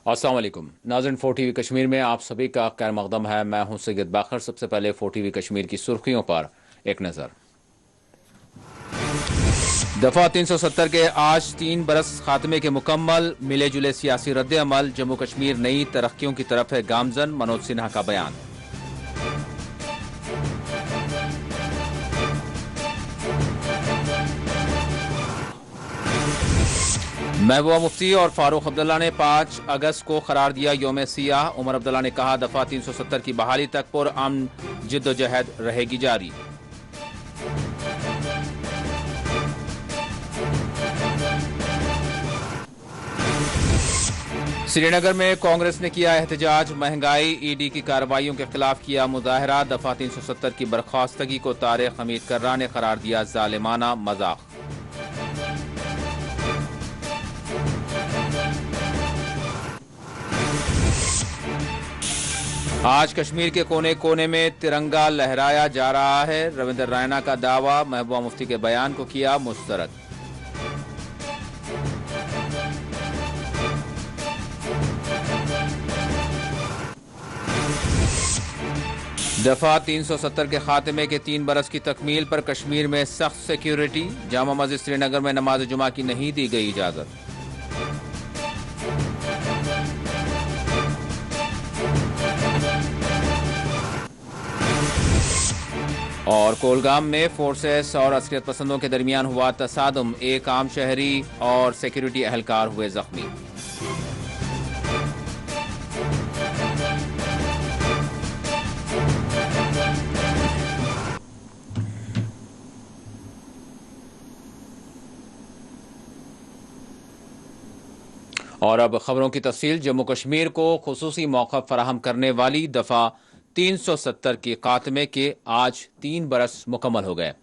अस्सलाम वालेकुम नाज़रीन, 4 टीवी कश्मीर में आप सभी का खैर मकदम है। मैं हूं सैयद बाखर। सबसे पहले 4 टीवी कश्मीर की सुर्खियों पर एक नज़र। दफ़ा 370 के आज 3 बरस खात्मे के मुकम्मल। मिले जुले सियासी रद्द अमल। जम्मू कश्मीर नई तरक्कियों की तरफ है गामजन। मनोज सिन्हा का बयान। महबूबा मुफ्ती और फारूक अब्दुल्ला ने 5 अगस्त को करार दिया यौम सियाह। उमर अब्दुल्ला ने कहा, दफा 370 की बहाली तक पुरअमन जिद्दोजहद रहेगी जारी। श्रीनगर में कांग्रेस ने किया एहतजाज। महंगाई ईडी की कार्रवाइयों के खिलाफ किया मुजाहरा। दफा 370 की बर्खास्तगी को तारिक हमीद कर्रा ने करार दिया जालिमाना मजाक। आज कश्मीर के कोने कोने में तिरंगा लहराया जा रहा है। रविंद्र रैना का दावा। महबूबा मुफ्ती के बयान को किया मुस्तरद। दफा 370 के खात्मे के 3 बरस की तकमील पर कश्मीर में सख्त सिक्योरिटी। जामा मस्जिद श्रीनगर में नमाज जुमा की नहीं दी गई इजाजत। और कोलगाम में फोर्सेस और अस्करियत पसंदों के दरमियान हुआ तसादुम। एक आम शहरी और सिक्योरिटी एहलकार हुए जख्मी। और अब खबरों की तफसील। जम्मू कश्मीर को खुसूसी मौका फराहम करने वाली दफा 370 के खात्मे के आज 3 बरस मुकम्मल हो गए।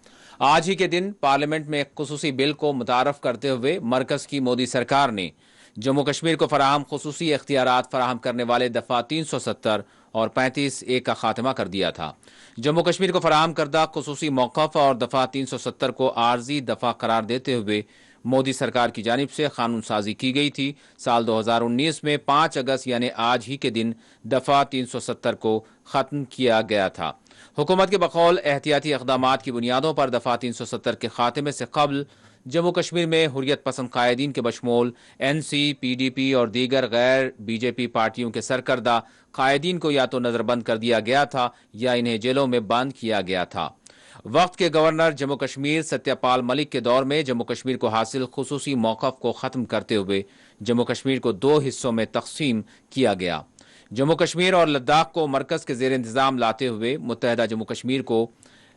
आज ही के दिन पार्लियामेंट में एक खुसूसी बिल को मुतारफ करते हुए मरकज की मोदी सरकार ने जम्मू कश्मीर को फराहम खुसूसी इख्तियारात फराहम करने वाले दफा 370 और 35A का खात्मा कर दिया था। जम्मू कश्मीर को फराहम करदा खुसूसी मौक़िफ़ और दफा 370 को आर्जी दफा करार देते हुए मोदी सरकार की जानिब से कानून साजी की गई थी। साल 2019 में 5 अगस्त यानी आज ही के दिन दफा 370 को खत्म किया गया था। हुकूमत के बकौल एहतियाती इक़दामात की बुनियादों पर दफा 370 के खात्मे से कबल जम्मू कश्मीर में हुर्रियत पसंद कायदीन के बशमूल NC, PDP और दीगर गैर BJP पार्टियों के सरकर्दा कायदीन को या तो नजरबंद कर दिया गया था या इन्हें जेलों में बंद किया गया था। वक्त के गवर्नर जम्मू कश्मीर सत्यपाल मलिक के दौर में जम्मू कश्मीर को हासिल खुसूसी मौक़िफ़ को ख़त्म करते हुए जम्मू कश्मीर को 2 हिस्सों में तकसीम किया गया। जम्मू कश्मीर और लद्दाख को मरकज़ के ज़ेर इंतज़ाम लाते हुए मुत्तहदा जम्मू कश्मीर को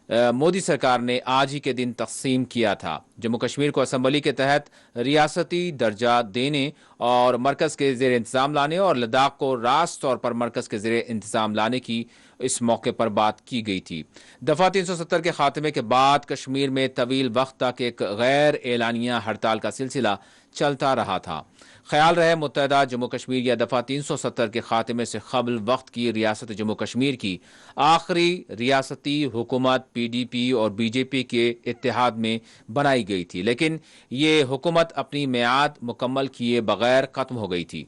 मोदी सरकार ने आज ही के दिन तकसीम किया था। जम्मू कश्मीर को असम्बली के तहत रियासती दर्जा देने और मरकज़ के ज़ेर इंतज़ाम लाने और लद्दाख को रास्त तौर पर मरकज़ के ज़ेर इंतज़ाम लाने की इस मौके पर बात की गई थी। दफा 370 के खात्मे के बाद कश्मीर में तवील वक्त तक एक गैर एलानिया हड़ताल का सिलसिला चलता रहा था। ख्याल रहे मुत्तहदा जम्मू कश्मीर या दफा 370 के खात्मे से कबल वक्त की रियासत जम्मू कश्मीर की आखिरी रियासती हुकूमत PDP और BJP के इत्तेहाद में बनाई गई थी, लेकिन ये हुकूमत अपनी मियाद मुकम्मल किए बगैर खत्म हो गई थी।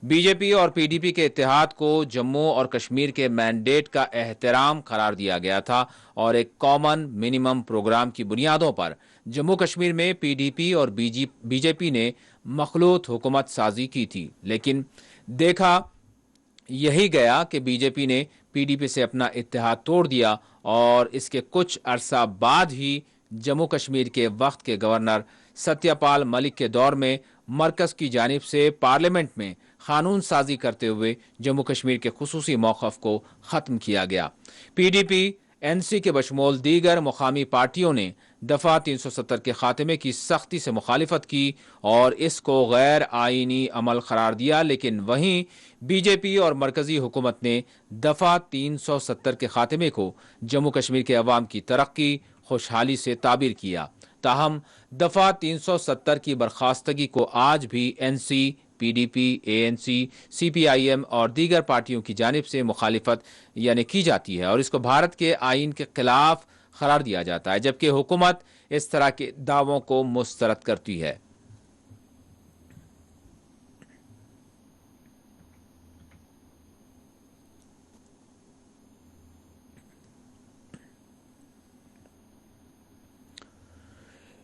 BJP और PDP के इत्तेहाद को जम्मू और कश्मीर के मैंडेट का एहतराम करार दिया गया था और एक कॉमन मिनिमम प्रोग्राम की बुनियादों पर जम्मू कश्मीर में PDP और BJP ने मखलूत हुकूमत साजी की थी। लेकिन देखा यही गया कि BJP ने PDP से अपना इत्तेहाद तोड़ दिया और इसके कुछ अरसा बाद ही जम्मू कश्मीर के वक्त के गवर्नर सत्यपाल मलिक के दौर में मरकज़ की जानिब से पार्लियामेंट में कानून साजी करते हुए जम्मू कश्मीर के खुसूसी मौक़िफ़ को ख़त्म किया गया। PDP NC के बशमूल दीगर मुकामी पार्टियों ने दफा 370 के खात्मे की सख्ती से मुखालिफत की और इसको गैर आईनी अमल करार दिया, लेकिन वहीं BJP और मरकजी हुकूमत ने दफा 370 के खात्मे को जम्मू कश्मीर के अवाम की तरक्की खुशहाली से ताबीर किया। ताहम दफा 370 की बर्खास्तगी को आज भी NC, PDP, ANC, CPIM और दीगर पार्टियों की जानिब से मुखालिफत यानी की जाती है और इसको भारत के आइन के खिलाफ करार दिया जाता है, जबकि हुकूमत इस तरह के दावों को मुस्तरद करती है।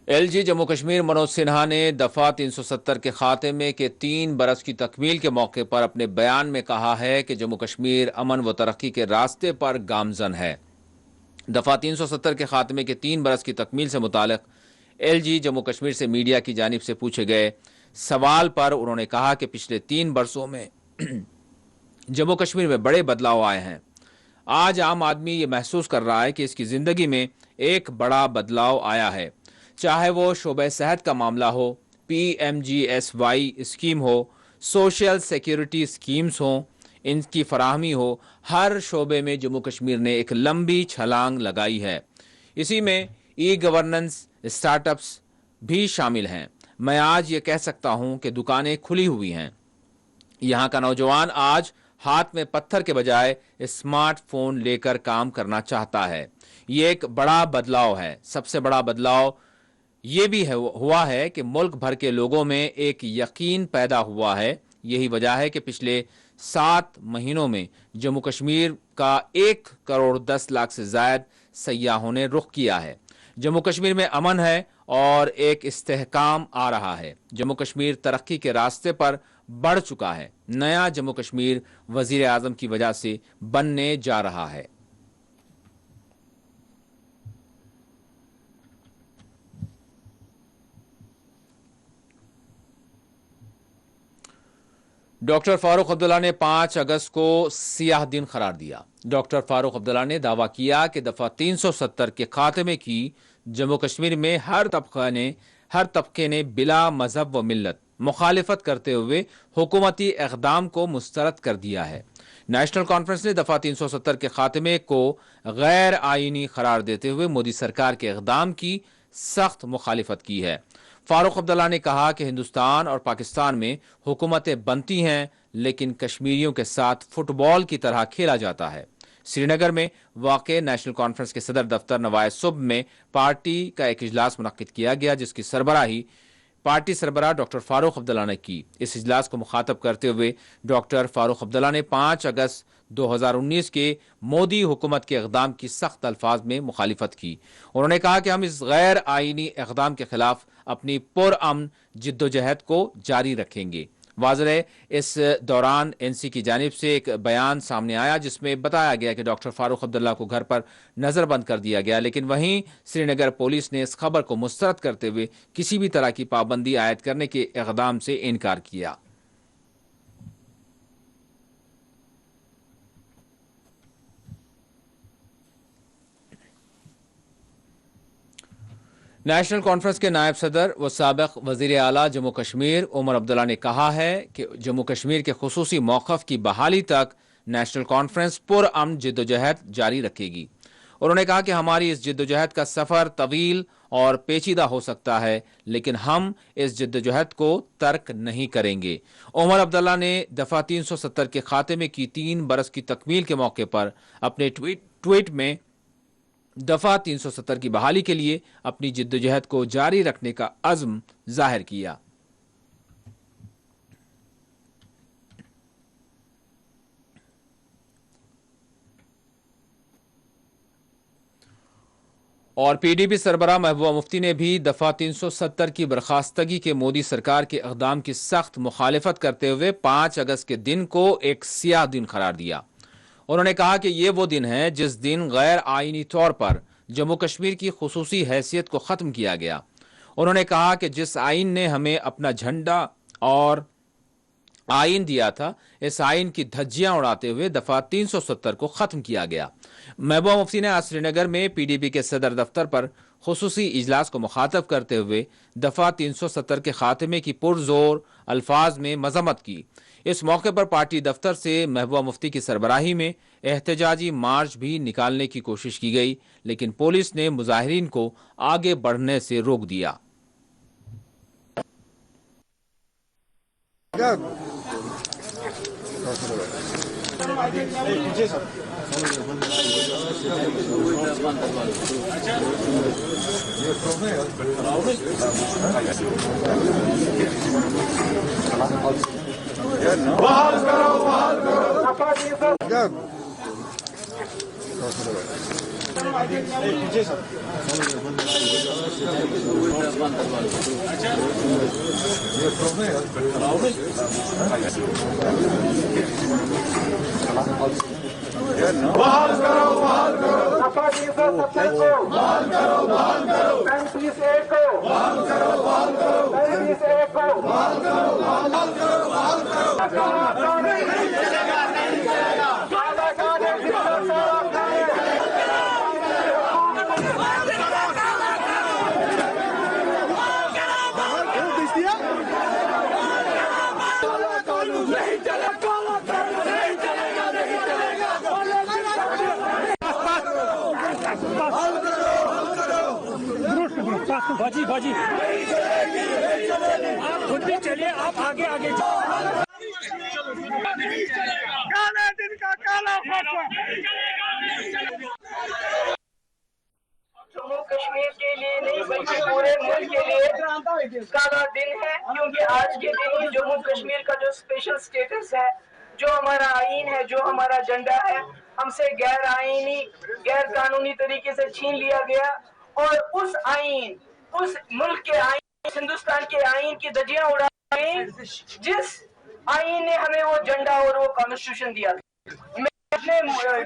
एलजी जम्मू कश्मीर मनोज सिन्हा ने दफा 370 के खात्मे के 3 बरस की तकमील के मौके पर अपने बयान में कहा है कि जम्मू कश्मीर अमन व तरक्की के रास्ते पर गामजन है। दफा 370 के खात्मे के 3 बरस की तकमील से मुतालिक एलजी जम्मू कश्मीर से मीडिया की जानिब से पूछे गए सवाल पर उन्होंने कहा कि पिछले 3 बरसों में जम्मू कश्मीर में बड़े बदलाव आए हैं। आज आम आदमी ये महसूस कर रहा है कि इसकी जिंदगी में एक बड़ा बदलाव आया है, चाहे वो शोबे सेहत का मामला हो, PMGSY स्कीम हो, सोशल सिक्योरिटी स्कीम्स हो, इनकी फराहमी हो। हर शोबे में जम्मू कश्मीर ने एक लंबी छलांग लगाई है। इसी में ई गवर्नेंस स्टार्टअप्स भी शामिल हैं। मैं आज ये कह सकता हूं कि दुकानें खुली हुई हैं। यहां का नौजवान आज हाथ में पत्थर के बजाय स्मार्टफोन लेकर काम करना चाहता है। ये एक बड़ा बदलाव है। सबसे बड़ा बदलाव ये भी हुआ है कि मुल्क भर के लोगों में एक यकीन पैदा हुआ है। यही वजह है कि पिछले 7 महीनों में जम्मू कश्मीर का 1 करोड़ 10 लाख से ज्यादा सयाहों ने रुख किया है। जम्मू कश्मीर में अमन है और एक इस्तेहकाम आ रहा है। जम्मू कश्मीर तरक्की के रास्ते पर बढ़ चुका है। नया जम्मू कश्मीर वजीर आजम की वजह से बनने जा रहा है। डॉक्टर फारूक अब्दुल्ला ने 5 अगस्त को सियाह दिन करार दिया। डॉक्टर फारूक अब्दुल्ला ने दावा किया कि दफा 370 के खात्मे की जम्मू कश्मीर में हर तबके ने बिला मजहब व मिल्लत मुखालिफत करते हुए हुकूमती इक़दाम को मुस्तरद कर दिया है। नेशनल कॉन्फ्रेंस ने दफा 370 के खात्मे को गैर आईनी करार देते हुए मोदी सरकार के इक़दाम की सख्त मुखालिफत की है। फारूक अब्दुल्ला ने कहा कि हिंदुस्तान और पाकिस्तान में हुकूमतें बनती हैं, लेकिन कश्मीरियों के साथ फुटबॉल की तरह खेला जाता है। श्रीनगर में वाक़े नेशनल कॉन्फ्रेंस के सदर दफ्तर नवाए सुबह में पार्टी का एक इजलास मुनक्किद किया गया, जिसकी सरबराही पार्टी सरबराह डॉक्टर फारूक अब्दुल्ला ने की। इस इजलास को मुखातब करते हुए डॉक्टर फारूक अब्दुल्ला ने 5 अगस्त 2019 के मोदी हुकूमत के इक़दाम की सख्त अल्फाज में मुखालिफत की। उन्होंने कहा कि हम इस गैर आईनी इक़दाम के खिलाफ अपनी पुरअमन जिद्दोजहद को जारी रखेंगे। वाज़ेह है, इस दौरान एनसी की जानिब से एक बयान सामने आया जिसमें बताया गया कि डॉक्टर फारूक अब्दुल्ला को घर पर नजरबंद कर दिया गया, लेकिन वहीं श्रीनगर पुलिस ने इस खबर को मुस्तरद करते हुए किसी भी तरह की पाबंदी आयद करने के इक़दाम से इनकार किया। नेशनल कॉन्फ्रेंस के नायब सदर व साबिक़ वज़ीर आला जम्मू कश्मीर उमर अब्दुल्ला ने कहा है कि जम्मू कश्मीर के खुसूसी मौक़िफ़ की बहाली तक नेशनल कॉन्फ्रेंस पुरअमन जिद्दोजहद जारी रखेगी। उन्होंने कहा कि हमारी इस जिद्दोजहद का सफ़र तवील और पेचीदा हो सकता है, लेकिन हम इस जिद्दोजहद को तर्क नहीं करेंगे। उमर अब्दुल्ला ने दफ़ा 370 के खात्मे की 3 बरस की तकमील के मौके पर अपने ट्वीट में दफा 370 की बहाली के लिए अपनी जिद्दोजहद को जारी रखने का अज़्म जाहिर किया। और PDP सरबराह महबूबा मुफ्ती ने भी दफा 370 की बर्खास्तगी के मोदी सरकार के इक़दाम की सख्त मुखालिफत करते हुए 5 अगस्त के दिन को एक सियाह दिन करार दिया। उन्होंने कहा कि यह वो दिन है जिस दिन गैर आईनी तौर पर जम्मू कश्मीर की खुसूसी हैसियत को ख़त्म किया गया। उन्होंने कहा कि जिस आइन ने हमें अपना झंडा और आइन दिया था, इस आइन की धज्जियां उड़ाते हुए दफा 370 को ख़त्म किया गया। महबूबा मुफ्ती ने आज श्रीनगर में PDP के सदर दफ्तर पर खुसूसी इजलास को मुखातब करते हुए दफा 370 के खात्मे की पुरजोर अल्फाज में मजम्मत की। इस मौके पर पार्टी दफ्तर से महबूबा मुफ्ती की सरबराही में एहतजाजी मार्च भी निकालने की कोशिश की गई, लेकिन पुलिस ने मुजाहिरीन को आगे बढ़ने से रोक दिया। बहाल करो बहाल करो, बहाल करो, दफा 370 को बहाल करो, बहाल करो, 35A को बहाल करो, बहाल करो, 35A को बहाल करो, बहाल करो, बहाल करो, नहीं चलेगा, नहीं चलेगा, काला काले बाजी बाजी आप खुद भी चलिए, आप आगे आगे काले दिन का काला फैसला जम्मू कश्मीर के लिए नहीं बल्कि पूरे मुल्क के लिए काला दिन है, क्योंकि आज के दिन ही जम्मू कश्मीर का जो स्पेशल स्टेटस है, जो हमारा आईन है, जो हमारा झंडा है, हमसे गैर आईनी गैर कानूनी तरीके से छीन लिया गया। और उस आईन, उस मुल्क के आईन, हिंदुस्तान के आईन की धज्जियां उड़ा गई, जिस आईन ने हमें वो झंडा और वो कॉन्स्टिट्यूशन दिया। मैं अपने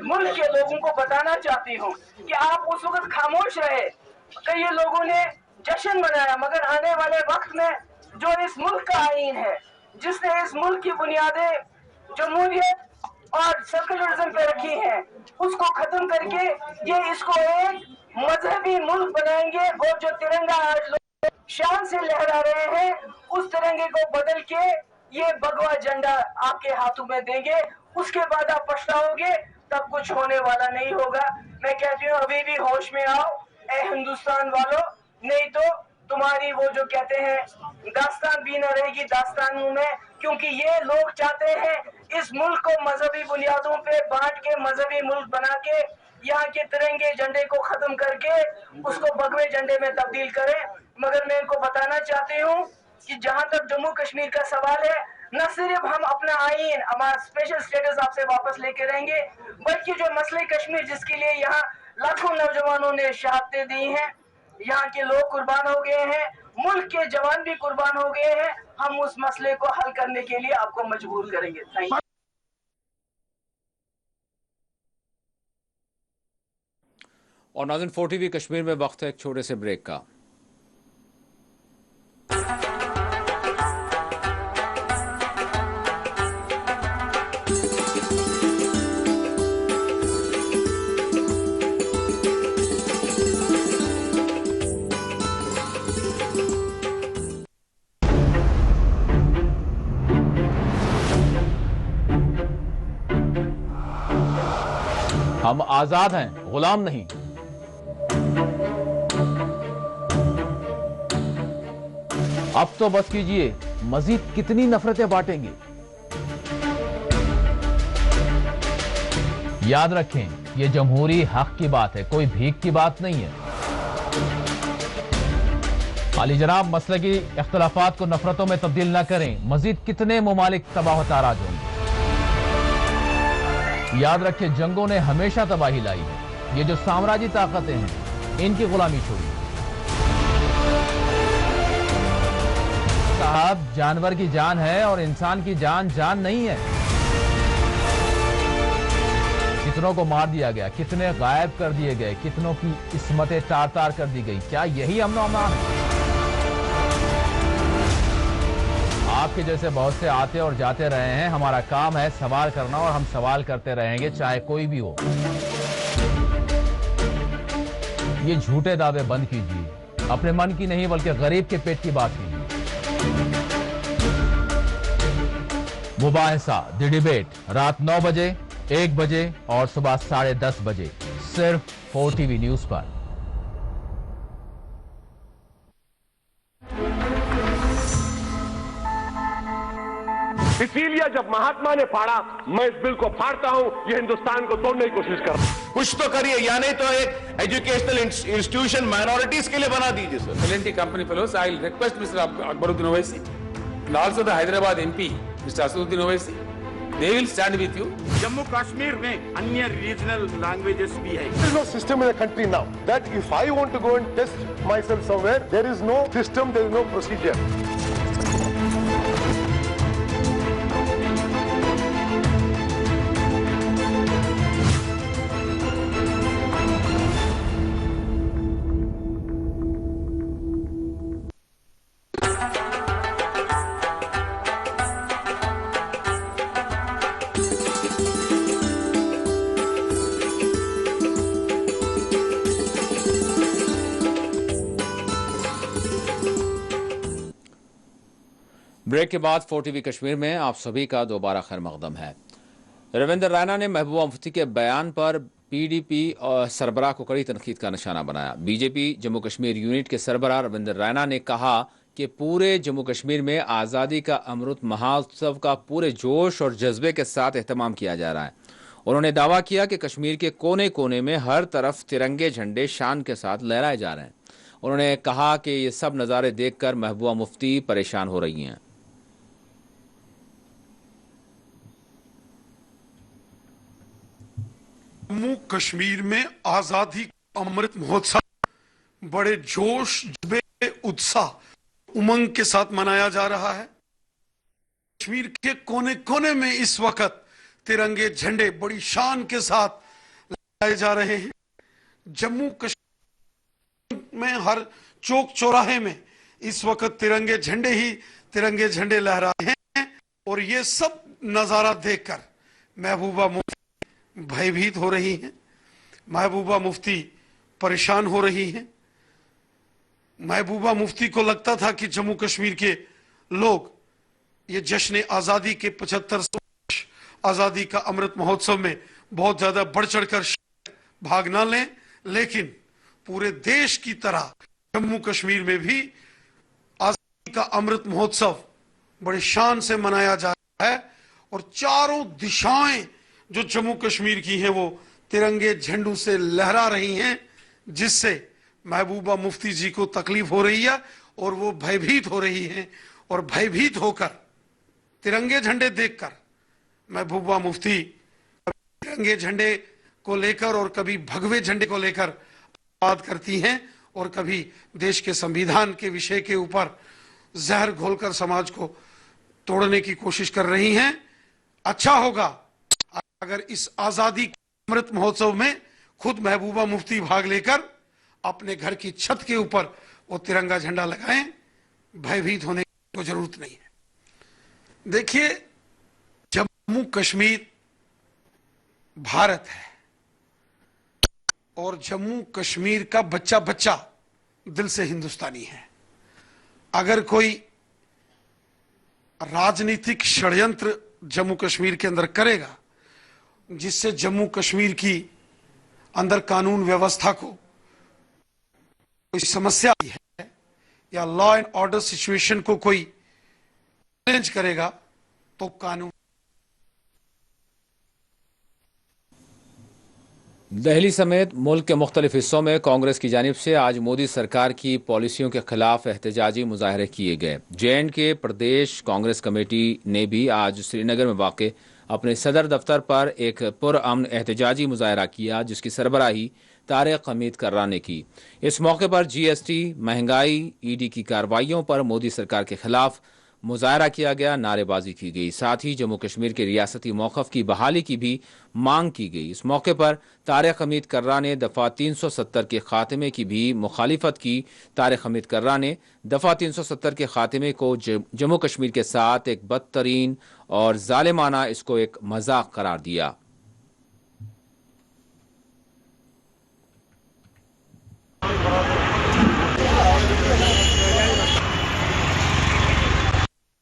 मुल्क के लोगों को बताना चाहती हूँ कि आप उस वक्त खामोश रहे, कई लोगों ने जश्न मनाया, मगर आने वाले वक्त में जो इस मुल्क का आईन है, जिसने इस मुल्क की बुनियादें जमहूरियत और सेकुलरिज्म पे रखी हैं, उसको खत्म करके ये इसको एक मजहबी मुल्क बनाएंगे। और जो तिरंगा आज लोग शान से लहरा रहे हैं, उस तिरंगे को बदल के ये भगवा झंडा आपके हाथों में देंगे। उसके बाद आप पछताओगे, तब कुछ होने वाला नहीं होगा। मैं कहती हूँ अभी भी होश में आओ ए हिंदुस्तान वालों, नहीं तो तुम्हारी वो जो कहते हैं दास्तान भी न रहेगी दास्तानों में, क्योंकि ये लोग चाहते हैं इस मुल्क को मजहबी बुनियादों पे बांट के मजहबी मुल्क बना के यहाँ के तिरंगे झंडे को खत्म करके उसको भगवे झंडे में तब्दील करें। मगर मैं इनको बताना चाहती हूँ कि जहाँ तक जम्मू कश्मीर का सवाल है, न सिर्फ हम अपना आईन, हमारा स्पेशल स्टेटस आपसे वापस लेके रहेंगे, बल्कि जो मसले कश्मीर जिसके लिए यहाँ लाखों नौजवानों ने शहादतें दी हैं, यहाँ के लोग कुर्बान हो गए हैं, मुल्क के जवान भी कुर्बान हो गए हैं, हम उस मसले को हल करने के लिए आपको मजबूर करेंगे। Thank you. और नाज़रीन, 4TV कश्मीर में वक्त है एक छोटे से ब्रेक का। हम आजाद हैं, गुलाम नहीं। अब तो बस कीजिए, मजीद कितनी नफरतें बांटेंगे। याद रखें, यह जमहूरी हक की बात है, कोई भीख की बात नहीं है। आली जनाब, मसले की इख्तलाफात को नफरतों में तब्दील न करें, मजीद कितने मुमालिक तबाह व ताराज होंगे। याद रखें, जंगों ने हमेशा तबाही लाई है। ये जो साम्राज्य ताकतें हैं, इनकी गुलामी छोड़िए। साहब, जानवर की जान है और इंसान की जान जान नहीं है। कितनों को मार दिया गया, कितने गायब कर दिए गए, कितनों की इस्मतें तार तार कर दी गई। क्या यही अमन और अमान है? आपके जैसे बहुत से आते और जाते रहे हैं। हमारा काम है सवाल करना, और हम सवाल करते रहेंगे, चाहे कोई भी हो। ये झूठे दावे बंद कीजिए, अपने मन की नहीं बल्कि गरीब के पेट की बात कीजिए। मुबाहिसा द डिबेट रात 9 बजे, 1 बजे और सुबह 10:30 बजे, सिर्फ 4TV न्यूज पर। इसीलिए जब महात्मा ने फाड़ा, मैं इस बिल को फाड़ता हूं। ये हिंदुस्तान को तोड़ने की कोशिश कर रहा है। कुछ तो करिए, या नहीं तो एक एजुकेशनल इंस्टीट्यूशन माइनॉरिटीज के लिए बना दीजिए sir. L&T company fellows, I'll request Mr. Akbaruddin Owaisi and also the Hyderabad MP, Mr. Asaduddin Owaisi, they will stand with you. Jammu Kashmir में अन्य रीजनल लैंग्वेजेस भी है. There is no system in the country now that if I want to go and test myself somewhere, there is no system, there is no procedure. Break के बाद 4TV Kashmir में आप सभी का दोबारा खैर मकदम है। रविंदर रैना ने महबूबा मुफ्ती के बयान पर PDP और सरबराह को कड़ी तनकीद का निशाना बनाया। बीजेपी जम्मू कश्मीर यूनिट के सरबराह रविंदर रैना ने कहा कि पूरे जम्मू कश्मीर में आज़ादी का अमृत महोत्सव का पूरे जोश और जज्बे के साथ एहतमाम किया जा रहा है। उन्होंने दावा किया कि कश्मीर के कोने कोने में हर तरफ तिरंगे झंडे शान के साथ लहराए जा रहे हैं। उन्होंने कहा कि ये सब नज़ारे देखकर महबूबा मुफ्ती परेशान हो रही हैं। जम्मू कश्मीर में आजादी अमृत महोत्सव बड़े जोश जज्बे उत्साह उमंग के साथ मनाया जा रहा है। कश्मीर के कोने कोने में इस वक्त तिरंगे झंडे बड़ी शान के साथ लहराए जा रहे हैं। जम्मू कश्मीर में हर चौक चौराहे में इस वक्त तिरंगे झंडे लहरा रहे हैं और ये सब नजारा देखकर महबूबा मुफ्ती भयभीत हो रही हैं, महबूबा मुफ्ती परेशान हो रही हैं। महबूबा मुफ्ती को लगता था कि जम्मू कश्मीर के लोग ये जश्न आज़ादी के 75 वर्ष आज़ादी का अमृत महोत्सव में बहुत ज़्यादा बढ़ चढ़कर भाग ना लें, लेकिन पूरे देश की तरह जम्मू कश्मीर में भी आज़ादी का अमृत महोत्सव बड़े शान से मनाया जा रहा है और चारों दिशाएं जो जम्मू कश्मीर की हैं वो तिरंगे झंडों से लहरा रही हैं, जिससे महबूबा मुफ्ती जी को तकलीफ हो रही है और वो भयभीत हो रही हैं। और भयभीत होकर तिरंगे झंडे देखकर महबूबा मुफ्ती तिरंगे झंडे को लेकर और कभी भगवे झंडे को लेकर बात करती हैं और कभी देश के संविधान के विषय के ऊपर जहर घोलकर समाज को तोड़ने की कोशिश कर रही हैं। अच्छा होगा अगर इस आजादी अमृत महोत्सव में खुद महबूबा मुफ्ती भाग लेकर अपने घर की छत के ऊपर वो तिरंगा झंडा लगाएं। भयभीत होने की जरूरत नहीं है। देखिए, जम्मू कश्मीर भारत है और जम्मू कश्मीर का बच्चा बच्चा दिल से हिंदुस्तानी है। अगर कोई राजनीतिक षड्यंत्र जम्मू कश्मीर के अंदर करेगा जिससे जम्मू कश्मीर की अंदर कानून व्यवस्था को कोई समस्या है या लॉ एंड ऑर्डर सिचुएशन को कोई चैलेंज करेगा तो कानून। दिल्ली समेत मुल्क के मुख्तलिफ हिस्सों में कांग्रेस की जानिब से आज मोदी सरकार की पॉलिसियों के खिलाफ एहतजाजी मुजाहरे किए गए। JNK प्रदेश कांग्रेस कमेटी ने भी आज श्रीनगर में वाक़ अपने सदर दफ्तर पर एक पुरअमन एहतजाजी मुजाहरा किया, जिसकी सरबराही तारिक हमीद कर्रा ने की। इस मौके पर GST, महंगाई, ED की कार्रवाइयों पर मोदी सरकार के खिलाफ मुजाहरा किया गया, नारेबाजी की गई। साथ ही जम्मू कश्मीर के रियासती मौक़िफ़ की बहाली की भी मांग की गई। इस मौके पर तारिक हमीद कर्रा ने दफ़ा 370 के खात्मे की भी मुखालिफत की। तारिक हमीद कर्रा ने दफ़ा 370 के खात्मे को जम्मू कश्मीर के साथ एक बदतरीन और जालिमाना इसको एक मजाक करार दिया।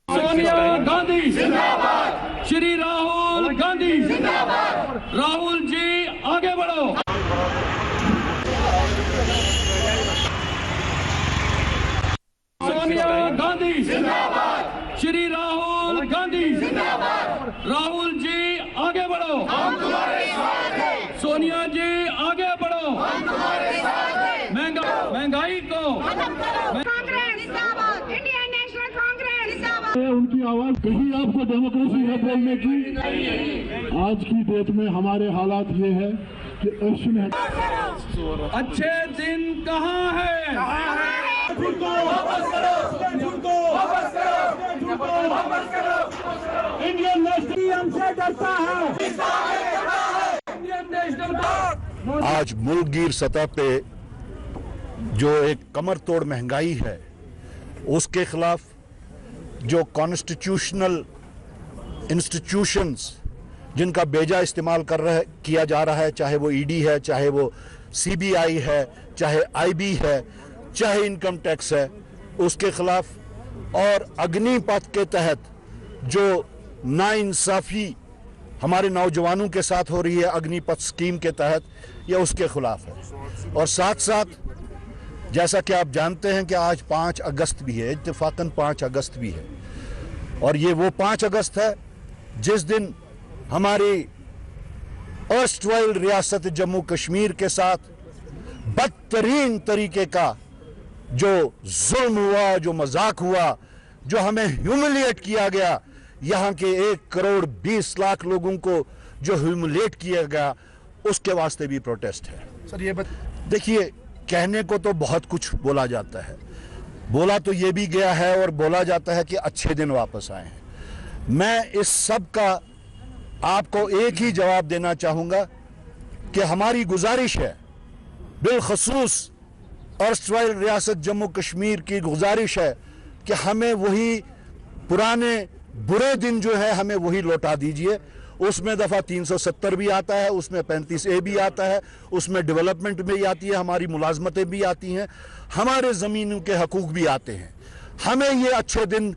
सोनिया गांधी जिंदाबाद, श्री राहुल गांधी जिंदाबाद। राहुल जी आगे बढ़ो। सोनिया गांधी जिंदाबाद, श्री राहुल गांधी जिंदाबाद। राहुल जी आगे बढ़ो, हम तुम्हारे साथ हैं। सोनिया जी आगे बढ़ो, हम तुम्हारे साथ हैं। महंगाई को कांग्रेस जिंदाबाद, इंडियन नेशनल कांग्रेस जिंदाबाद। उनकी आवाज कहीं आपको डेमोक्रेसी है बोलने की? आज की डेट में हमारे हालात ये है कि एक्शन है। अच्छे दिन कहाँ है? इंडियन नेशनल हमसे डरता है। इंडियन नेशनल आज मुल्कगीर सतह पे जो एक कमर तोड़ महंगाई है, उसके खिलाफ जो कॉन्स्टिट्यूशनल इंस्टीट्यूशंस जिनका बेजा इस्तेमाल किया जा रहा है, चाहे वो ईडी है, चाहे वो सीबीआई है, चाहे आईबी है, चाहे इनकम टैक्स है, उसके खिलाफ और अग्निपथ के तहत जो नाइंसाफी हमारे नौजवानों के साथ हो रही है अग्निपथ स्कीम के तहत, यह उसके खिलाफ है। और साथ साथ जैसा कि आप जानते हैं कि आज 5 अगस्त भी है, इत्तेफाकन 5 अगस्त भी है, और ये वो 5 अगस्त है जिस दिन हमारी अर्स्टवाइल रियासत जम्मू कश्मीर के साथ बदतरीन तरीके का जो जुल्म हुआ, जो मजाक हुआ, जो हमें ह्यूमिलिएट किया गया, यहाँ के 1 करोड़ 20 लाख लोगों को जो ह्यूमिलिएट किया गया, उसके वास्ते भी प्रोटेस्ट है। सर ये देखिए, कहने को तो बहुत कुछ बोला जाता है, बोला तो ये भी गया है और बोला जाता है कि अच्छे दिन वापस आए हैं। मैं इस सब का आपको एक ही जवाब देना चाहूंगा कि हमारी गुजारिश है, बिलखसूस अर्स्टवाइल रियासत जम्मू कश्मीर की गुजारिश है कि हमें वही पुराने बुरे दिन जो है हमें वही लौटा दीजिए। उसमें दफा 370 भी आता है, उसमें 35A भी आता है, उसमें डेवलपमेंट भी आती है, हमारी मुलाजमतें भी आती हैं, हमारे ज़मीनों के हकूक भी आते हैं। हमें ये अच्छे दिन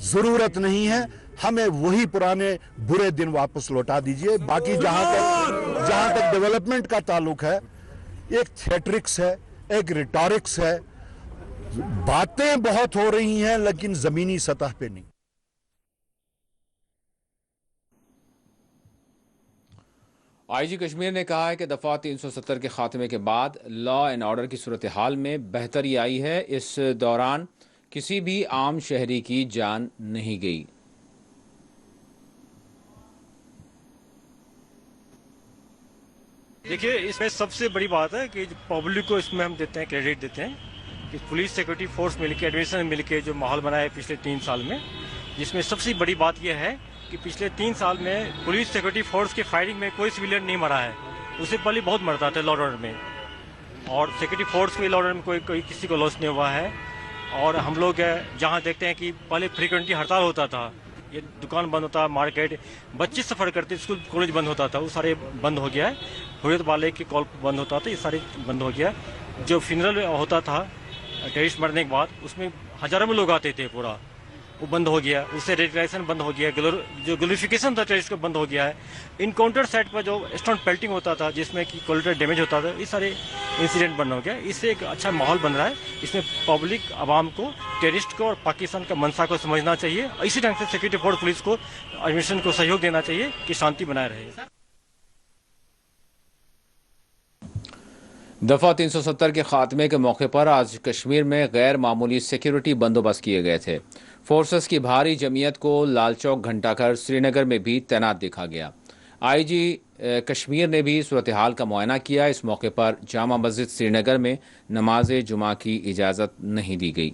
ज़रूरत नहीं है, हमें वही पुराने बुरे दिन वापस लौटा दीजिए। बाकी जहां तक डेवलपमेंट का ताल्लुक है, एक थिएट्रिक्स है, एक रिटॉरिक्स है, बातें बहुत हो रही हैं लेकिन ज़मीनी सतह पे नहीं। आईजी कश्मीर ने कहा है कि दफा 370 के खात्मे के बाद लॉ एंड ऑर्डर की सूरत हाल में बेहतरी आई है। इस दौरान किसी भी आम शहरी की जान नहीं गई। देखिए, इसमें सबसे बड़ी बात है कि पब्लिक को इसमें हम देते हैं, क्रेडिट देते हैं कि पुलिस सिक्योरिटी फोर्स मिलकर, एडमिनिस्ट्रेशन मिलकर जो माहौल बनाया है पिछले 3 साल में, जिसमें सबसे बड़ी बात यह है कि पिछले 3 साल में पुलिस सिक्योरिटी फोर्स के फायरिंग में कोई सिविलियन नहीं मरा है। उससे पहले बहुत मरता था लॉ ऑर्डर में, और सिक्योरिटी फोर्स के लॉ ऑर्डर में कोई किसी को लॉस नहीं हुआ है। और हम लोग जहाँ देखते हैं कि पहले फ्रीक्वेंटली हड़ताल होता था, ये दुकान बंद होता, मार्केट, बच्चे सफ़र करते, स्कूल कॉलेज बंद होता था, वो सारे बंद हो गया है। हुर्रियत वाले के कॉल बंद होता था, ये सारे बंद हो गया। जो फ्यूनरल होता था टेररिस्ट मरने के बाद, उसमें हज़ारों में लोग आते थे, पूरा वो बंद हो गया। उससे रेडिकलाइजेशन बंद हो गया, जो ग्लोरिफिकेशन था टेररिस्ट का बंद हो गया है। इनकाउंटर साइट पर जो स्टोन पेल्टिंग होता था जिसमें कि कोलेटरल डैमेज होता था, ये सारे इंसिडेंट बंद हो गया। इससे एक अच्छा माहौल बन रहा है। इसमें पब्लिक आवाम को, टेररिस्ट को और पाकिस्तान का मंशा को समझना चाहिए। इसी ढंग से सिक्योरिटी फोर्स, पुलिस को, एडमिनिस्ट्रेशन को सहयोग देना चाहिए कि शांति बनाए रहे। दफा 370 के खात्मे के मौके पर आज कश्मीर में गैर मामूली सिक्योरिटी बंदोबस्त किए गए थे। फोर्सेस की भारी जमीयत को लाल चौक, घंटाघर, श्रीनगर में भी तैनात देखा गया। आईजी कश्मीर ने भी सूरत हाल का मुआयना किया। इस मौके पर जामा मस्जिद श्रीनगर में नमाज जुमा की इजाज़त नहीं दी गई।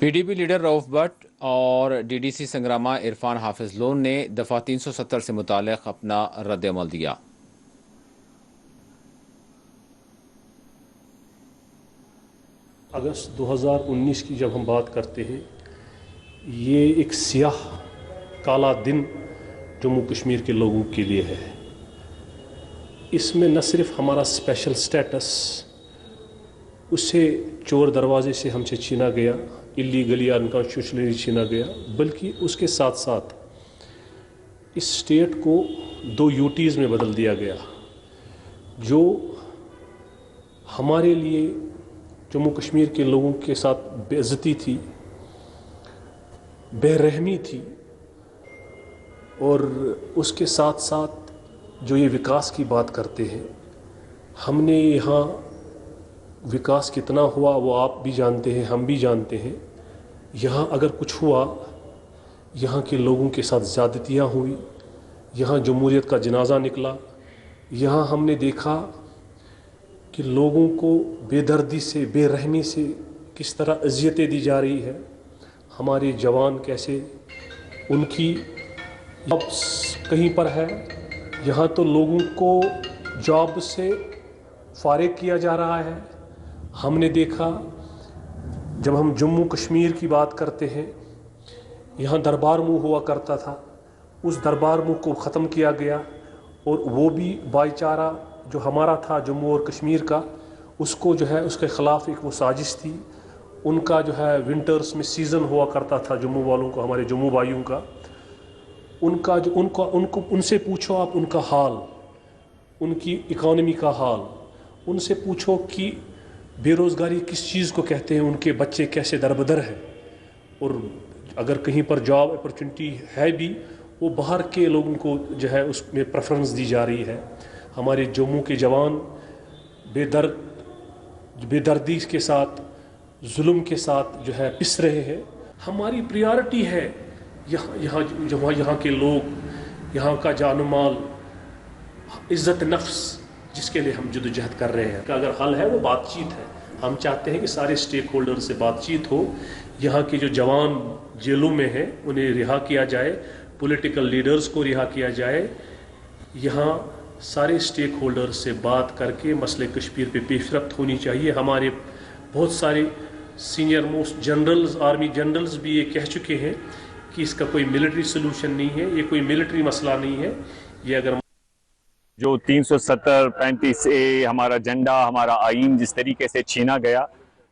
पीडीपी लीडर रऊफ भट्ट और डीडीसी संग्रामा इरफान हाफिज लोन ने दफा 370 से मुताल्लिक अपना रद्द-ए-अमल दिया। अगस्त 2019 की जब हम बात करते हैं, ये एक सियाह काला दिन जम्मू कश्मीर के लोगों के लिए है। इसमें न सिर्फ हमारा स्पेशल स्टेटस उससे चोर दरवाजे से हमसे छीना गया, इलीगली अनकॉन्स्टिट्यूशनली छीना गया, बल्कि उसके साथ साथ इस स्टेट को 2 यूटीज़ में बदल दिया गया, जो हमारे लिए जम्मू कश्मीर के लोगों के साथ बेइज्जती थी, बेरहमी थी। और उसके साथ साथ जो ये विकास की बात करते हैं, हमने यहाँ विकास कितना हुआ वो आप भी जानते हैं, हम भी जानते हैं। यहाँ अगर कुछ हुआ, यहाँ के लोगों के साथ ज़्यादतियाँ हुई, यहाँ जमहूरियत का जनाजा निकला। यहाँ हमने देखा कि लोगों को बेदर्दी से, बेरहमी से किस तरह अजियतें दी जा रही है। हमारे जवान कैसे उनकी जॉब्स कहीं पर है, यहाँ तो लोगों को जॉब से फारिग किया जा रहा है। हमने देखा जब हम जम्मू कश्मीर की बात करते हैं, यहाँ दरबार मुँह हुआ करता था, उस दरबार मुँह को ख़त्म किया गया। और वो भी भाईचारा जो हमारा था जम्मू और कश्मीर का, उसको जो है उसके ख़िलाफ़ एक वो साजिश थी। उनका जो है विंटर्स में सीज़न हुआ करता था जम्मू वालों को, हमारे जम्मू भाइयों का, उनका जो उनको उनसे पूछो आप उनका हाल, उनकी इकॉनमी का हाल, उनसे पूछो कि बेरोज़गारी किस चीज़ को कहते हैं, उनके बच्चे कैसे दरबदर हैं। और अगर कहीं पर जॉब अपॉर्चुनिटी है भी, वो बाहर के लोगों को जो है उसमें प्रेफरेंस दी जा रही है। हमारे जम्मू के जवान बेदर्दी के साथ, जुल्म के साथ जो है पिस रहे हैं। हमारी प्रायोरिटी है यहाँ के लोग, यहाँ का जान माल, इज़्ज़त नफ्स, जिसके लिए हम जद्दोजहद कर रहे हैं। अगर हल है वो बातचीत है। हम चाहते हैं कि सारे स्टेक होल्डर से बातचीत हो। यहाँ के जो जवान जेलों में हैं उन्हें रिहा किया जाए, पॉलिटिकल लीडर्स को रिहा किया जाए। यहाँ सारे स्टेक होल्डर से बात करके मसले कश्मीर पे पेशरफ्त होनी चाहिए। हमारे बहुत सारे senior most generals, army generals भी ये कह चुके हैं कि इसका कोई मिलिट्री सोल्यूशन नहीं है, ये कोई मिलिट्री मसला नहीं है। ये अगर जो 370, 35A हमारा झंडा, हमारा आईन जिस तरीके से छीना गया,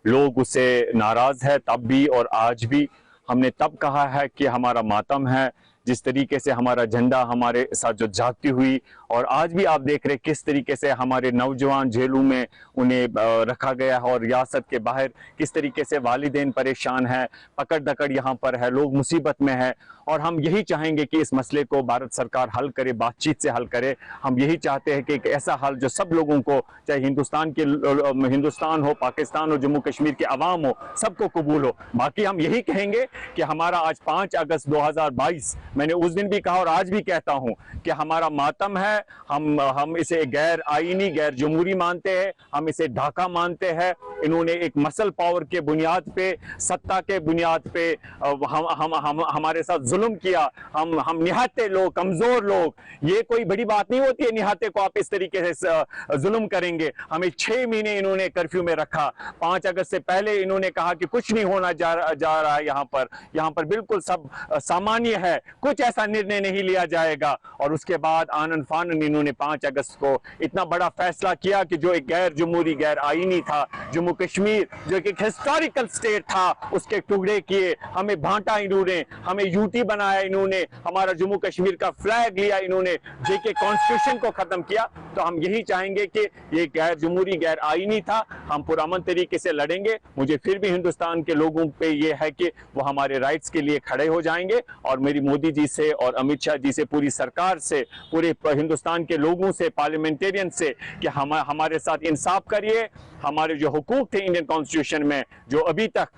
लोग उससे नाराज़ है। तब भी और आज भी हमने तब कहा है कि हमारा मातम है जिस तरीके से हमारा झंडा हमारे साथ जो जाती हुई, और आज भी आप देख रहे किस तरीके से हमारे नौजवान जेलों में उन्हें रखा गया है और रियासत के बाहर किस तरीके से वालिदैन परेशान है, पकड़ दकड़ यहाँ पर है, लोग मुसीबत में है। और हम यही चाहेंगे कि इस मसले को भारत सरकार हल करे, बातचीत से हल करे। हम यही चाहते हैं कि एक ऐसा हल जो सब लोगों को, चाहे हिंदुस्तान हो, पाकिस्तान हो, जम्मू कश्मीर के अवाम हो, सबको कबूल हो। बाकी हम यही कहेंगे कि हमारा आज 5 अगस्त 2022, मैंने उस दिन भी कहा और आज भी कहता हूं कि हमारा मातम है। हम इसे गैर आईनी, गैर जमहूरी मानते हैं, हम इसे ढाका मानते हैं। इन्होंने एक मसल पावर के बुनियाद पे, सत्ता के बुनियाद पे हमारे साथ जुल्म किया। हम निहत्ते लोग, कमजोर लोग, ये कोई बड़ी बात नहीं होती है निहत्ते को आप इस तरीके से जुल्म करेंगे। हमें 6 महीने इन्होंने कर्फ्यू में रखा। 5 अगस्त से पहले इन्होंने कहा कि कुछ नहीं होना जा रहा है, यहाँ पर बिल्कुल सब सामान्य है, कुछ ऐसा निर्णय नहीं लिया जाएगा। और उसके बाद आनन फानन इन्होंने 5 अगस्त को इतना बड़ा फैसला किया कि जो एक गैर जमहूरी, गैर आईनी था, जम्मू कश्मीर जो एक हिस्टोरिकल स्टेट था, उसके टुकड़े किए, हमें बांटा इन्होंने, हमें यूटी बनाया इन्होंने, हमारा जम्मू कश्मीर का फ्लैग लिया इन्होंने, जेके कॉन्स्टिट्यूशन को खत्म किया। तो हम यही चाहेंगे कि ये गैर जमहूरी, गैर आईनी था। हम पुरअमन तरीके से लड़ेंगे। मुझे फिर भी हिंदुस्तान के लोगों पे ये है कि वो हमारे राइट्स के लिए खड़े हो जाएंगे, और मेरी मोदी जी से और अमित शाह जी से, पूरी सरकार से, पूरे हिंदुस्तान के लोगों से, पार्लियामेंटेरियन से कि हमारे साथ इंसाफ करिए। हमारे जो हुकूक थे इंडियन कॉन्स्टिट्यूशन में, जो अभी तक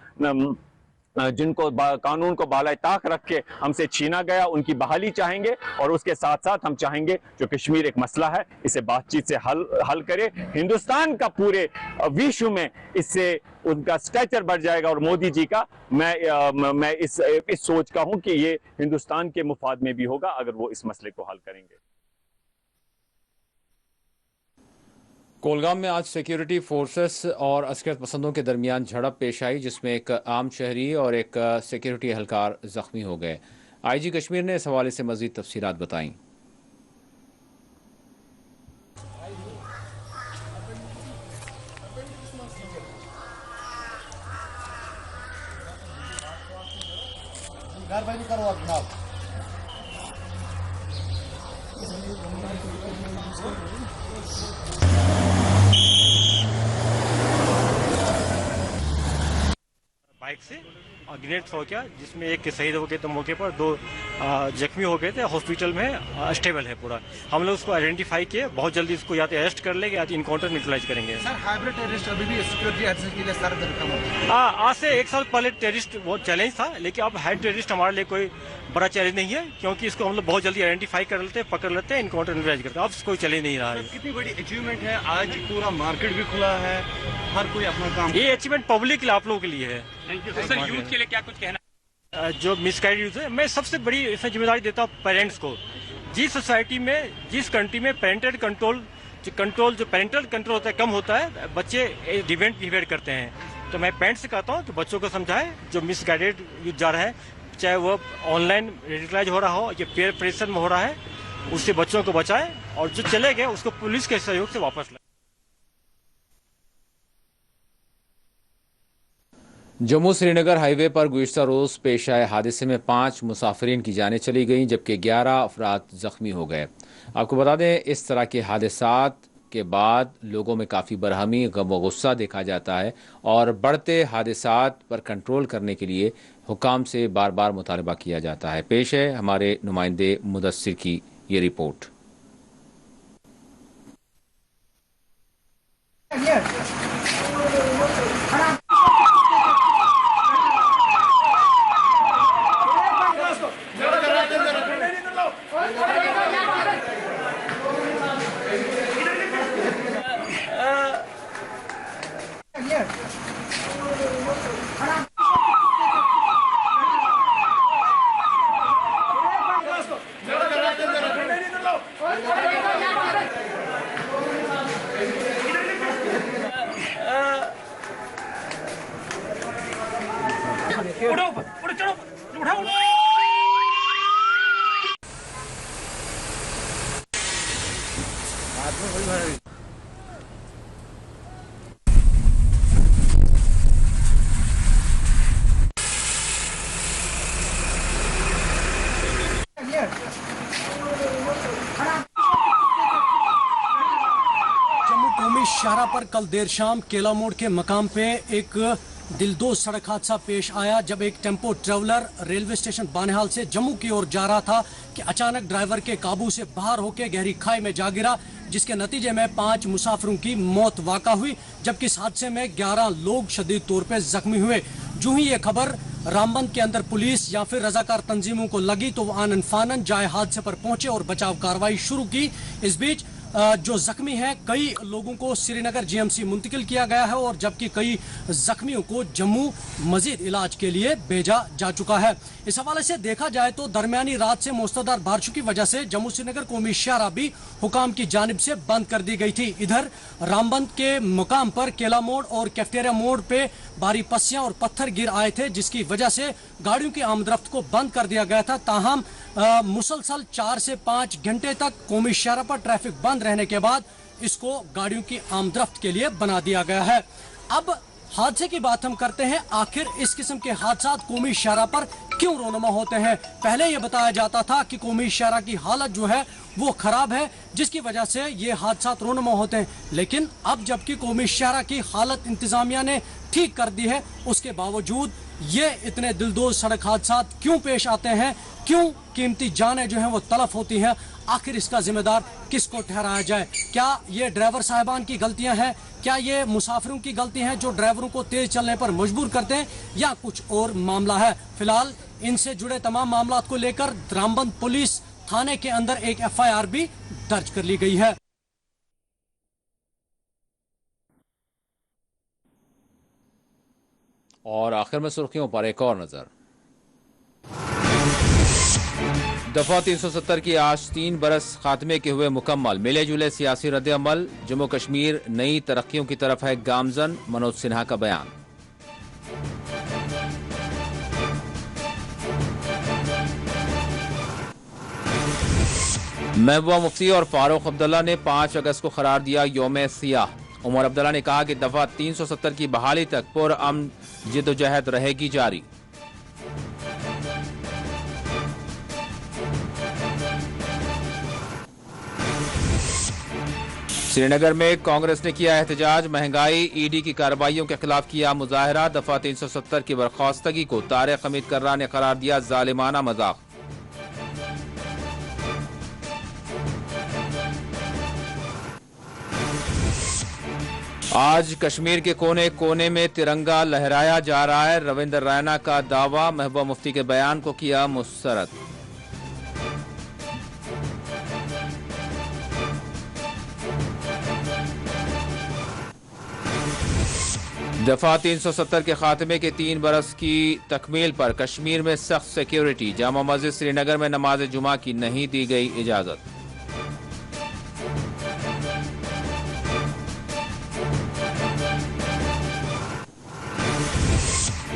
जिनको कानून को बाला ताक रख के हमसे छीना गया, उनकी बहाली चाहेंगे। और उसके साथ साथ हम चाहेंगे जो कश्मीर एक मसला है, इसे बातचीत से हल करे। हिंदुस्तान का पूरे विश्व में इससे उनका स्टैचर बढ़ जाएगा। और मोदी जी का मैं इस सोच का हूं कि ये हिंदुस्तान के मुफाद में भी होगा अगर वो इस मसले को हल करेंगे। कोलगाम में आज सिक्योरिटी फोर्सेस और अस्करत पसंदों के दरमियान झड़प पेश आई, जिसमें एक आम शहरी और एक सिक्योरिटी एहलकार जख्मी हो गए। आईजी कश्मीर ने इस हवाले से मजीद तफसीलात बताईं। बाइक से और ग्रेनेड थ्रो किया, जिसमें एक शहीद हो गए तो मौके पर, 2 जख्मी हो गए थे। हॉस्पिटल में स्टेबल है पूरा। हम लोग उसको आइडेंटिफाई किए, बहुत जल्दी इसको या तो अरेस्ट कर लेंगे या तो इनकाउंटर न्यूट्रलाइज करेंगे। सर, हाइब्रिड टेररिस्ट अभी भी सिक्योरिटी एजेंसी के लिए सर आज से 1 साल पहले टेररिस्ट बहुत चैलेंज था, लेकिन अब हाइब्रिड टेररिस्ट हमारे लिए कोई बड़ा चैलेंज नहीं है, क्योंकि इसको हम लोग बहुत जल्दी आइडेंटिफाई कर लेते हैं, पकड़ लेते हैं, इनकाउंटर न्यूट्रलाइज करते हैं। अब कोई चैलेंज नहीं रहा है। कितनी बड़ी अचीवमेंट है, आज पूरा मार्केट भी खुला है, हर कोई अपना काम। ये अचीवमेंट पब्लिक के लिए, आप लोगों के लिए है। Thank you sir. यूथ के लिए क्या कुछ कहना? जो मिसगाइड यूज है, मैं सबसे बड़ी इसमें जिम्मेदारी देता हूँ पेरेंट्स को। जिस सोसाइटी में, जिस कंट्री में पेरेंटल कंट्रोल जो पेरेंटल कंट्रोल होता है कम होता है, बच्चे डिवेंट बिहेवियर करते हैं। तो मैं पेरेंट्स से कहता हूँ कि बच्चों को समझाएं, जो मिसगाइडेड यूथ जा रहा है, चाहे वो ऑनलाइन रेडिकलाइज हो रहा हो या पेयर प्रेशर में हो रहा है, उससे बच्चों को बचाएं, और जो चले गए उसको पुलिस के सहयोग से वापस लाएं। जम्मू श्रीनगर हाईवे पर गुज़िश्ता रोज पेश आए हादसे में 5 मुसाफिरीन की जानें चली गईं, जबकि 11 अफराद जख्मी हो गए। आपको बता दें, इस तरह के हादसात के बाद लोगों में काफ़ी बरहमी, गम व गुस्सा देखा जाता है, और बढ़ते हादसात पर कंट्रोल करने के लिए हुकाम से बार बार मुतालबा किया जाता है। पेश है हमारे नुमाइंदे मुदस्सिर की ये रिपोर्ट। शाहरा पर कल देर शाम केला मोड़ के मकाम पे एक दिलदोज सड़क हादसा पेश आया, जब एक टेम्पो ट्रेवलर रेलवे स्टेशन बानेहाल से जम्मू की ओर जा रहा था कि अचानक ड्राइवर के काबू से बाहर होकर गहरी खाई में जा गिरा, जिसके नतीजे में 5 मुसाफिरों की मौत वाक़ा हुई, जबकि इस हादसे में 11 लोग शदीद तौर पर जख्मी हुए। जो ही ये खबर रामबंद के अंदर पुलिस या फिर रजाकार तंजीमों को लगी तो वो आनन फानन जाए हादसे पर पहुंचे और बचाव कार्रवाई शुरू की। इस बीच जो जख्मी हैं, कई लोगों को श्रीनगर जीएमसी मुंतकिल किया गया है, और जबकि कई जख्मियों को जम्मू मजीद इलाज के लिए भेजा जा चुका है। इस हवाले से देखा जाए तो दरमियानी रात से मूसलाधार बारिशों की वजह से जम्मू श्रीनगर कौमी शाहरा भी हुकाम की जानिब से बंद कर दी गई थी। इधर रामबंद के मुकाम पर केला मोड़ और कैफेटेरिया मोड़ पे भारी पस्सियां और पत्थर गिर आए थे, जिसकी वजह से गाड़ियों की आमदरफ्त को बंद कर दिया गया था। ताहम मुसलसल 4 से 5 घंटे तक कौमी शाहरा पर ट्रैफिक बंद रहने के बाद इसको गाड़ियों की आमदरफ्त के लिए बना दिया गया है। अब हादसे की बात हम करते हैं। आखिर इस किस्म के हादसा कौमी शहरा पर क्यों रोनुमा होते हैं? पहले ये बताया जाता था कि कौमी शहरा की हालत जो है वो खराब है, जिसकी वजह से ये हादसा रोनुमा होते हैं। लेकिन अब जबकि कौमी शहरा की हालत इंतजामिया ने ठीक कर दी है, उसके बावजूद ये इतने दिलदोज सड़क हादसा क्यों पेश आते हैं? क्यों कीमती जानें जो हैं वो तलफ होती हैं? आखिर इसका जिम्मेदार किसको ठहराया जाए? क्या ये ड्राइवर साहिबान की गलतियां हैं? क्या ये मुसाफिरों की गलती है जो ड्राइवरों को तेज चलने पर मजबूर करते हैं, या कुछ और मामला है? फिलहाल इनसे जुड़े तमाम मामलों को लेकर रामबंद पुलिस थाने के अंदर एक FIR भी दर्ज कर ली गई है। और आखिर में सुर्खियों पर एक और नजर। दफा 370 की आज 3 बरस खात्मे के हुए मुकम्मल। मिले जुले सियासी रद्द-ए-अमल, जम्मू कश्मीर नई तरक्कियों की तरफ है गामजन, मनोज सिन्हा का बयान। महबूबा मुफ्ती और फारूक अब्दुल्ला ने 5 अगस्त को करार दिया यौम सियाह। उमर अब्दुल्ला ने कहा कि दफा 370 की बहाली तक पुरअमन जिद्दोजहद रहेगी जारी। श्रीनगर में कांग्रेस ने किया एहतजाज, महंगाई ED की कार्रवाइयों के खिलाफ किया मुजाहरा। दफा 370 की बर्खास्तगी को तारिक हमीद कर्रा ने करार दिया जालिमाना मजाक। आज कश्मीर के कोने कोने में तिरंगा लहराया जा रहा है, रविंद्र रैना का दावा। महबूबा मुफ्ती के बयान को किया मुस्तरद। दफा 370 के खात्मे के 3 बरस की तकमील पर कश्मीर में सख्त सिक्योरिटी। जामा मस्जिद श्रीनगर में नमाज जुमा की नहीं दी गई इजाजत।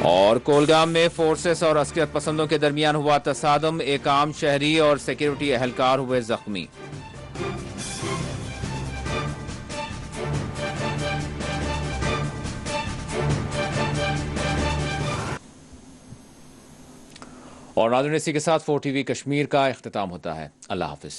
और कोलगाम में फोर्सेस और अस्कर पसंदों के दरमियान हुआ तसादम, एक आम शहरी और सिक्योरिटी एहलकार हुए जख्मी। और नाज़रीन, इसी के साथ 4TV कश्मीर का इख्तिताम होता है। अल्लाह हाफिज।